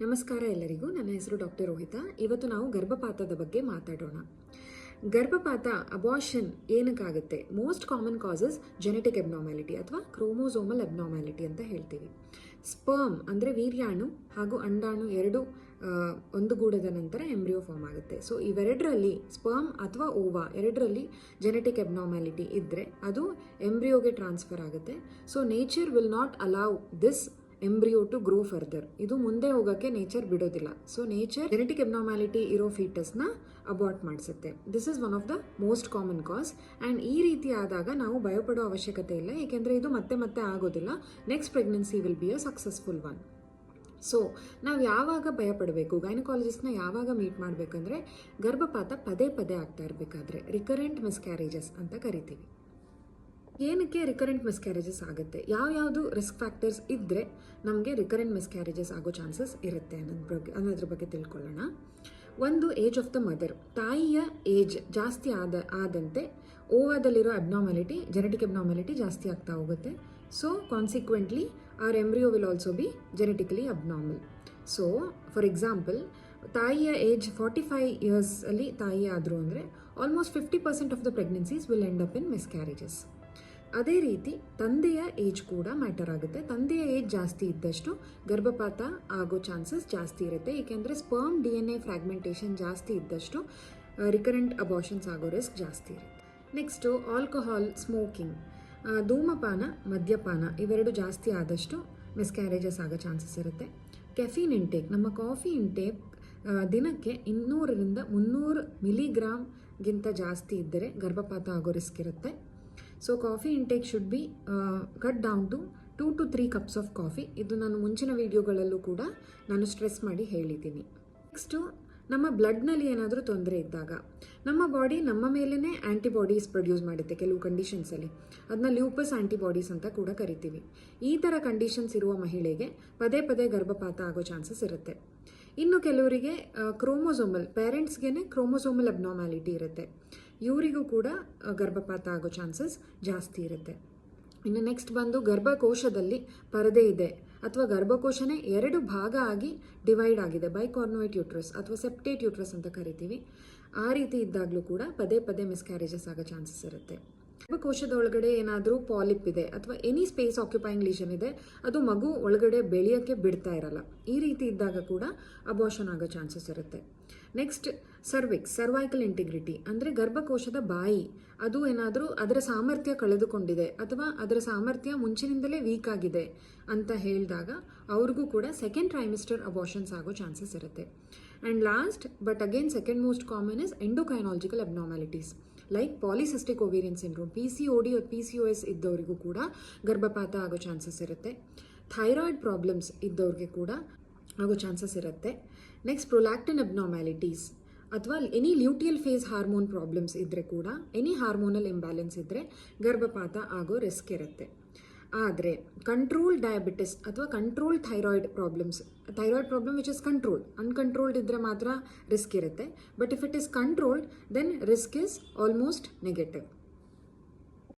ನಮಸ್ಕಾರ ಎಲ್ಲರಿಗೂ. ನನ್ನ ಹೆಸರು ಡಾಕ್ಟರ್ ರೋಹಿತಾ. ಇವತ್ತು ನಾವು ಗರ್ಭಪಾತದ ಬಗ್ಗೆ ಮಾತಾಡೋಣ. ಗರ್ಭಪಾತ ಅಬಾರ್ಷನ್ ಏನಕ್ಕಾಗುತ್ತೆ? Most common causes genetic abnormality ಅಥವಾ ಕ್ರೋಮೋಸೋಮಲ್ ಅಬ್ನಾರ್ಮ್ಯಾಲಿಟಿ ಅಂತ ಹೇಳ್ತೀವಿ. ಸ್ಪರ್ಮ್ ಅಂದರೆ ವೀರ್ಯಾಣು ಹಾಗೂ ಅಂಡಾಣು ಎರಡು ಒಂದುಗೂಡದ ನಂತರ ಎಂಬ್ರಿಯೋ ಫಾರ್ಮ್ ಆಗುತ್ತೆ. ಸೊ ಇವೆರಡರಲ್ಲಿ ಸ್ಪರ್ಮ್ ಅಥವಾ ಓವಾ ಎರಡರಲ್ಲಿ ಜೆನೆಟಿಕ್ ಅಬ್ನಾರ್ಮ್ಯಾಲಿಟಿ ಇದ್ದರೆ ಅದು ಎಂಬ್ರಿಯೋಗೆ ಟ್ರಾನ್ಸ್ಫರ್ ಆಗುತ್ತೆ. So nature will not allow this embryo to grow further. ಇದು ಮುಂದೆ ಹೋಗೋಕ್ಕೆ ನೇಚರ್ ಬಿಡೋದಿಲ್ಲ. ಸೊ ನೇಚರ್ ಜೆನೆಟಿಕ್ ಅಬ್ನಾರ್ಮ್ಯಾಲಿಟಿ ಇರೋ ಫೀಟಸ್ನ ಅಬಾರ್ಟ್ ಮಾಡಿಸುತ್ತೆ. This is one of the most common cause. And ಈ ರೀತಿ ಆದಾಗ ನಾವು ಭಯಪಡೋ ಅವಶ್ಯಕತೆ ಇಲ್ಲ, ಏಕೆಂದರೆ ಇದು ಮತ್ತೆ ಮತ್ತೆ ಆಗೋದಿಲ್ಲ. Next pregnancy will be a successful one. So ನಾವು ಯಾವಾಗ ಭಯಪಡಬೇಕು? ಗೈನಕಾಲಜಿಸ್ಟ್ನ ಯಾವಾಗ ಮೀಟ್ ಮಾಡಬೇಕಂದ್ರೆ ಗರ್ಭಪಾತ ಪದೇ ಪದೇ ಆಗ್ತಾ ಇರಬೇಕಾದ್ರೆ, ರಿಕರೆಂಟ್ ಮಿಸ್ಕ್ಯಾರೇಜಸ್ ಅಂತ ಕರಿತೀವಿ. ಏನಕ್ಕೆ ರಿಕರೆಂಟ್ ಮಿಸ್ಕ್ಯಾರೇಜಸ್ ಆಗುತ್ತೆ? ಯಾವ್ಯಾವುದು ರಿಸ್ಕ್ ಫ್ಯಾಕ್ಟರ್ಸ್ ಇದ್ದರೆ ನಮಗೆ ರಿಕರೆಂಟ್ ಮಿಸ್ಕ್ಯಾರೇಜಸ್ ಆಗೋ ಚಾನ್ಸಸ್ ಇರುತ್ತೆ ಅನ್ನೋದ್ರ ಬಗ್ಗೆ ತಿಳ್ಕೊಳ್ಳೋಣ. ಒಂದು, ಏಜ್ ಆಫ್ ದ ಮದರ್. ತಾಯಿಯ ಏಜ್ ಜಾಸ್ತಿ ಆದಂತೆ ಓವಾದಲ್ಲಿರೋ ಅಬ್ನಾರ್ಮ್ಯಾಲಿಟಿ, ಜೆನೆಟಿಕ್ ಅಬ್ನಾರ್ಮ್ಯಾಲಿಟಿ ಜಾಸ್ತಿ ಆಗ್ತಾ ಹೋಗುತ್ತೆ. So consequently our embryo will also be genetically abnormal. So for example, ತಾಯಿಯ ಏಜ್ 45 ಇಯರ್ಸಲ್ಲಿ ತಾಯಿ ಆದರು ಅಂದರೆ almost 50% of the pregnancies will end up in miscarriages. ಅದೇ ರೀತಿ ತಂದೆಯ ಏಜ್ ಕೂಡ ಮ್ಯಾಟರ್ ಆಗುತ್ತೆ. ತಂದೆಯ ಏಜ್ ಜಾಸ್ತಿ ಇದ್ದಷ್ಟು ಗರ್ಭಪಾತ ಆಗೋ ಚಾನ್ಸಸ್ ಜಾಸ್ತಿ ಇರುತ್ತೆ, ಏಕೆಂದರೆ ಸ್ಪರ್ಮ್ DNA ಫ್ರಾಗ್ಮೆಂಟೇಷನ್ ಜಾಸ್ತಿ ಇದ್ದಷ್ಟು ರಿಕರೆಂಟ್ ಅಬಾರ್ಷನ್ಸ್ ಆಗೋ ರಿಸ್ಕ್ ಜಾಸ್ತಿ ಇರುತ್ತೆ. ನೆಕ್ಸ್ಟು ಆಲ್ಕೋಹಾಲ್, ಸ್ಮೋಕಿಂಗ್, ಧೂಮಪಾನ, ಮದ್ಯಪಾನ ಇವೆರಡು ಜಾಸ್ತಿ ಆದಷ್ಟು ಮಿಸ್ಕ್ಯಾರೇಜಸ್ ಆಗೋ ಚಾನ್ಸಸ್ ಇರುತ್ತೆ. ಕೆಫೀನ್ ಇಂಟೇಕ್, ನಮ್ಮ ಕಾಫಿ ಇಂಟೇಕ್ ದಿನಕ್ಕೆ 200ರಿಂದ 300 ಮಿಲಿಗ್ರಾಮ್ಗಿಂತ ಜಾಸ್ತಿ ಇದ್ದರೆ ಗರ್ಭಪಾತ ಆಗೋ ರಿಸ್ಕ್ ಇರುತ್ತೆ. So coffee intake should be cut down to 2 to 3 cups of coffee. ಇದು ನಾನು ಮುಂಚಿನ ವೀಡಿಯೋಗಳಲ್ಲೂ ಕೂಡ ನಾನು ಸ್ಟ್ರೆಸ್ ಮಾಡಿ ಹೇಳಿದ್ದೀನಿ. ನೆಕ್ಸ್ಟು, ನಮ್ಮ ಬ್ಲಡ್ನಲ್ಲಿ ಏನಾದರೂ ತೊಂದರೆ ಇದ್ದಾಗ ನಮ್ಮ ಬಾಡಿ ನಮ್ಮ ಮೇಲೇ ಆ್ಯಂಟಿಬಾಡೀಸ್ ಪ್ರೊಡ್ಯೂಸ್ ಮಾಡುತ್ತೆ ಕೆಲವು ಕಂಡೀಷನ್ಸಲ್ಲಿ. ಅದನ್ನ ಲ್ಯೂಪಸ್ ಆ್ಯಂಟಿಬಾಡೀಸ್ ಅಂತ ಕೂಡ ಕರಿತೀವಿ. ಈ ಥರ ಕಂಡೀಷನ್ಸ್ ಇರುವ ಮಹಿಳೆಗೆ ಪದೇ ಪದೇ ಗರ್ಭಪಾತ ಆಗೋ ಚಾನ್ಸಸ್ ಇರುತ್ತೆ. ಇನ್ನು ಕೆಲವರಿಗೆ ಕ್ರೋಮೋಸೋಮಲ್, ಪೇರೆಂಟ್ಸ್ಗೆ ಕ್ರೋಮೋಸೋಮಲ್ ಅಬ್ನಾರ್ಮ್ಯಾಲಿಟಿ ಇರುತ್ತೆ. ಇವರಿಗೂ ಕೂಡ ಗರ್ಭಪಾತ ಆಗೋ ಚಾನ್ಸಸ್ ಜಾಸ್ತಿ ಇರುತ್ತೆ. ಇನ್ನು ನೆಕ್ಸ್ಟ್ ಬಂದು ಗರ್ಭಕೋಶದಲ್ಲಿ ಪರದೆ ಇದೆ ಅಥವಾ ಗರ್ಭಕೋಶನೇ 2 ಭಾಗ ಆಗಿ ಡಿವೈಡ್ ಆಗಿದೆ, ಬೈಕಾರ್ನೋಯಿಟ್ ಯೂಟ್ರಸ್ ಅಥವಾ ಸೆಪ್ಟೇಟ್ ಯೂಟ್ರಸ್ ಅಂತ ಕರಿತೀವಿ. ಆ ರೀತಿ ಇದ್ದಾಗಲೂ ಕೂಡ ಪದೇ ಪದೇ ಮಿಸ್ಕ್ಯಾರೇಜಸ್ ಆಗೋ ಚಾನ್ಸಸ್ ಇರುತ್ತೆ. ಗರ್ಭಕೋಶದ ಒಳಗಡೆ ಏನಾದರೂ ಪಾಲಿಪ್ ಇದೆ ಅಥವಾ ಎನಿ ಸ್ಪೇಸ್ ಆಕ್ಯುಪೈಯಿಂಗ್ ಲೀಷನ್ ಇದೆ, ಅದು ಮಗು ಒಳಗಡೆ ಬೆಳೆಯೋಕ್ಕೆ ಬಿಡ್ತಾ ಇರಲ್ಲ. ಈ ರೀತಿ ಇದ್ದಾಗ ಕೂಡ ಅಬಾರ್ಷನ್ ಆಗೋ ಚಾನ್ಸಸ್ ಇರುತ್ತೆ. ನೆಕ್ಸ್ಟ್, ಸರ್ವೈಕಲ್ ಇಂಟಿಗ್ರಿಟಿ ಅಂದರೆ ಗರ್ಭಕೋಶದ ಬಾಯಿ, ಅದು ಏನಾದರೂ ಅದರ ಸಾಮರ್ಥ್ಯ ಕಳೆದುಕೊಂಡಿದೆ ಅಥವಾ ಅದರ ಸಾಮರ್ಥ್ಯ ಮುಂಚಿನಿಂದಲೇ ವೀಕ್ ಆಗಿದೆ ಅಂತ ಹೇಳಿದಾಗ ಅವ್ರಿಗೂ ಕೂಡ ಸೆಕೆಂಡ್ ಟ್ರೈಮಿಸ್ಟರ್ ಅಬಾರ್ಷನ್ಸ್ ಆಗೋ ಚಾನ್ಸಸ್ ಇರುತ್ತೆ. And last but again second most common is endocrinological abnormalities like polycystic ovarian syndrome, PCOD ಅಥವಾ PCOS ಇದ್ದವರಿಗೂ ಕೂಡ ಗರ್ಭಪಾತ ಆಗೋ ಚಾನ್ಸಸ್ ಇರುತ್ತೆ. ಥೈರಾಯ್ಡ್ ಪ್ರಾಬ್ಲಮ್ಸ್ ಇದ್ದವ್ರಿಗೆ ಕೂಡ ಆಗೋ ಚಾನ್ಸಸ್ ಇರುತ್ತೆ. ನೆಕ್ಸ್ಟ್, ಪ್ರೊಲ್ಯಾಕ್ಟಿನ್ ಅಬ್ನಾರ್ಮ್ಯಾಲಿಟೀಸ್ ಅಥವಾ any luteal face hormone problems ಇದ್ದರೆ ಕೂಡ, ಎನಿ ಹಾರ್ಮೋನಲ್ ಇಂಬ್ಯಾಲೆನ್ಸ್ ಇದ್ದರೆ ಗರ್ಭಪಾತ ಆಗೋ ರಿಸ್ಕ್ ಇರುತ್ತೆ. ಆದರೆ ಕಂಟ್ರೋಲ್ ಡಯಾಬಿಟಿಸ್ ಅಥವಾ control thyroid problem which is controlled, uncontrolled ಇದ್ದರೆ ಮಾತ್ರ ರಿಸ್ಕ್ ಇರುತ್ತೆ. But if it is controlled then risk is almost negative.